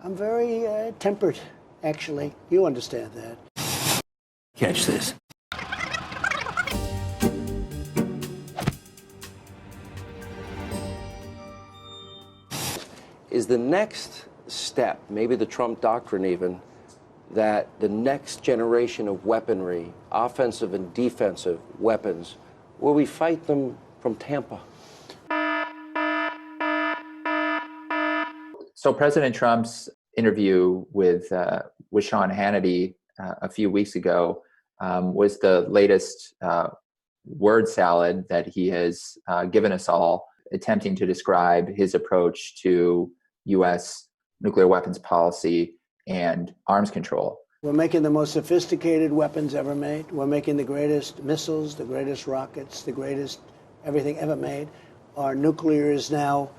I'm very tempered, actually. You understand that. Catch this. Is the next step, maybe the Trump doctrine even, that the next generation of weaponry, offensive and defensive weapons, will we fight them from Tampa? So President Trump's interview with Sean Hannity a few weeks ago was the latest word salad that he has given us all, attempting to describe his approach to U.S. nuclear weapons policy and arms control. We're making the most sophisticated weapons ever made. We're making the greatest missiles, the greatest rockets, the greatest everything ever made. Our nuclear is now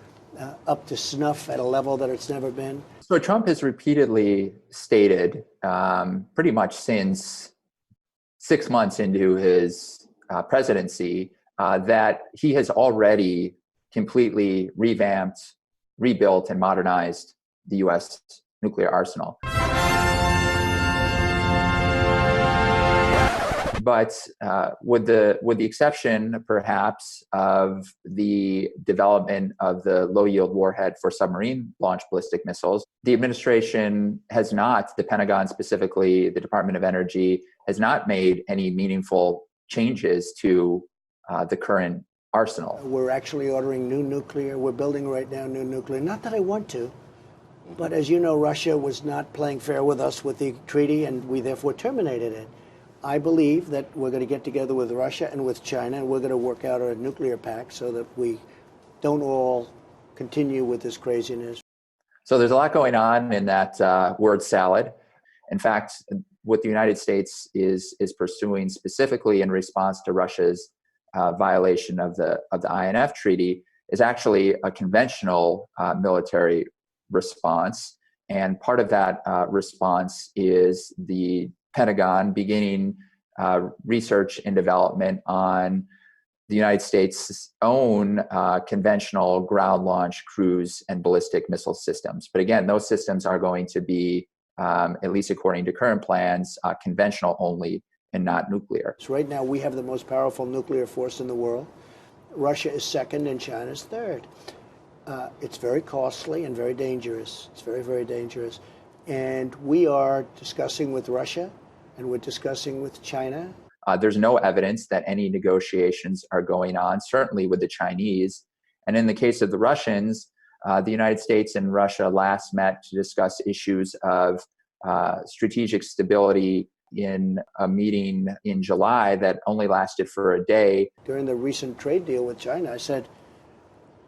up to snuff at a level that it's never been. So Trump has repeatedly stated, pretty much since 6 months into his presidency, that he has already completely revamped, rebuilt, and modernized the U.S. nuclear arsenal. But with the exception, perhaps, of the development of the low-yield warhead for submarine-launched ballistic missiles, the administration has not, the Pentagon specifically, the Department of Energy, has not made any meaningful changes to the current arsenal. We're actually ordering new nuclear. We're building right now new nuclear. Not that I want to, but as you know, Russia was not playing fair with us with the treaty, and we therefore terminated it. I believe that we're going to get together with Russia and with China, and we're going to work out a nuclear pact so that we don't all continue with this craziness. So there's a lot going on in that word salad. In fact, what the United States is pursuing specifically in response to Russia's violation of the INF Treaty is actually a conventional military response. And part of that response is the Pentagon beginning research and development on the United States' own conventional ground launch cruise and ballistic missile systems. But again, those systems are going to be, at least according to current plans, conventional only and not nuclear. So right now we have the most powerful nuclear force in the world. Russia is second and China is third. It's very costly and very dangerous. It's very, very dangerous. And we are discussing with Russia and we're discussing with China. There's no evidence that any negotiations are going on, certainly with the Chinese. And in the case of the Russians, the United States and Russia last met to discuss issues of strategic stability in a meeting in July that only lasted for a day. During the recent trade deal with China, I said,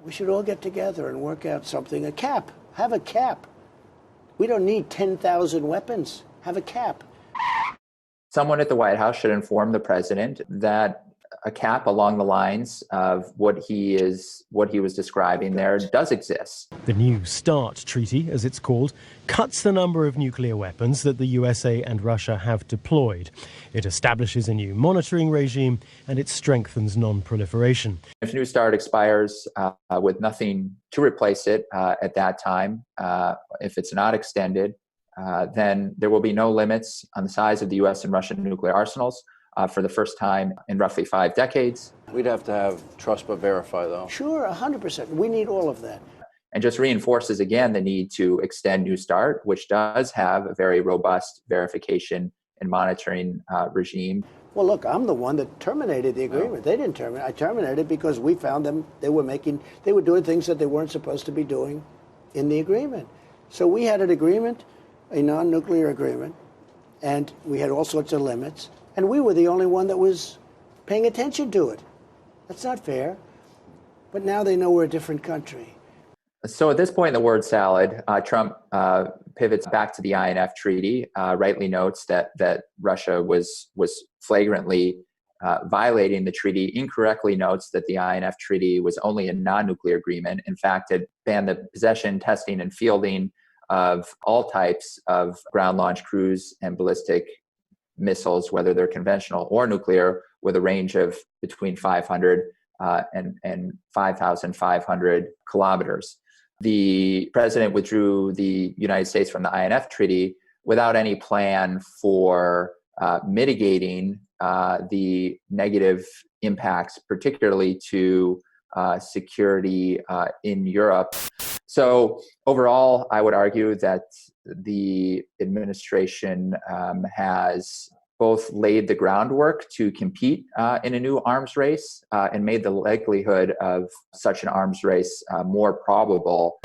we should all get together and work out something, a cap, have a cap. We don't need 10,000 weapons, have a cap. Someone at the White House should inform the president that a cap along the lines of what he was describing there does exist. The New START treaty, as it's called, cuts the number of nuclear weapons that the USA and Russia have deployed. It establishes a new monitoring regime and it strengthens non-proliferation. If New START expires with nothing to replace it at that time, if it's not extended, then there will be no limits on the size of the U.S. and Russian nuclear arsenals. For the first time in roughly 5 decades. We'd have to have trust but verify, though. Sure, 100%. We need all of that. And just reinforces again the need to extend New START, which does have a very robust verification and monitoring regime. Well, look, I'm the one that terminated the agreement. They didn't terminate. I terminated because we found them, they were doing things that they weren't supposed to be doing in the agreement. So we had an agreement, a non-nuclear agreement, and we had all sorts of limits. And we were the only one that was paying attention to it. That's not fair. But now they know we're a different country. So at this point in the word salad, Trump pivots back to the INF Treaty, rightly notes that Russia was flagrantly violating the treaty, incorrectly notes that the INF Treaty was only a non-nuclear agreement. In fact, it banned the possession, testing, and fielding of all types of ground launch cruise and ballistic missiles, whether they're conventional or nuclear, with a range of between 500 and 5,500 kilometers. the president withdrew the United States from the INF Treaty without any plan for mitigating the negative impacts, particularly to security in Europe. So overall, I would argue that the administration has both laid the groundwork to compete in a new arms race and made the likelihood of such an arms race more probable.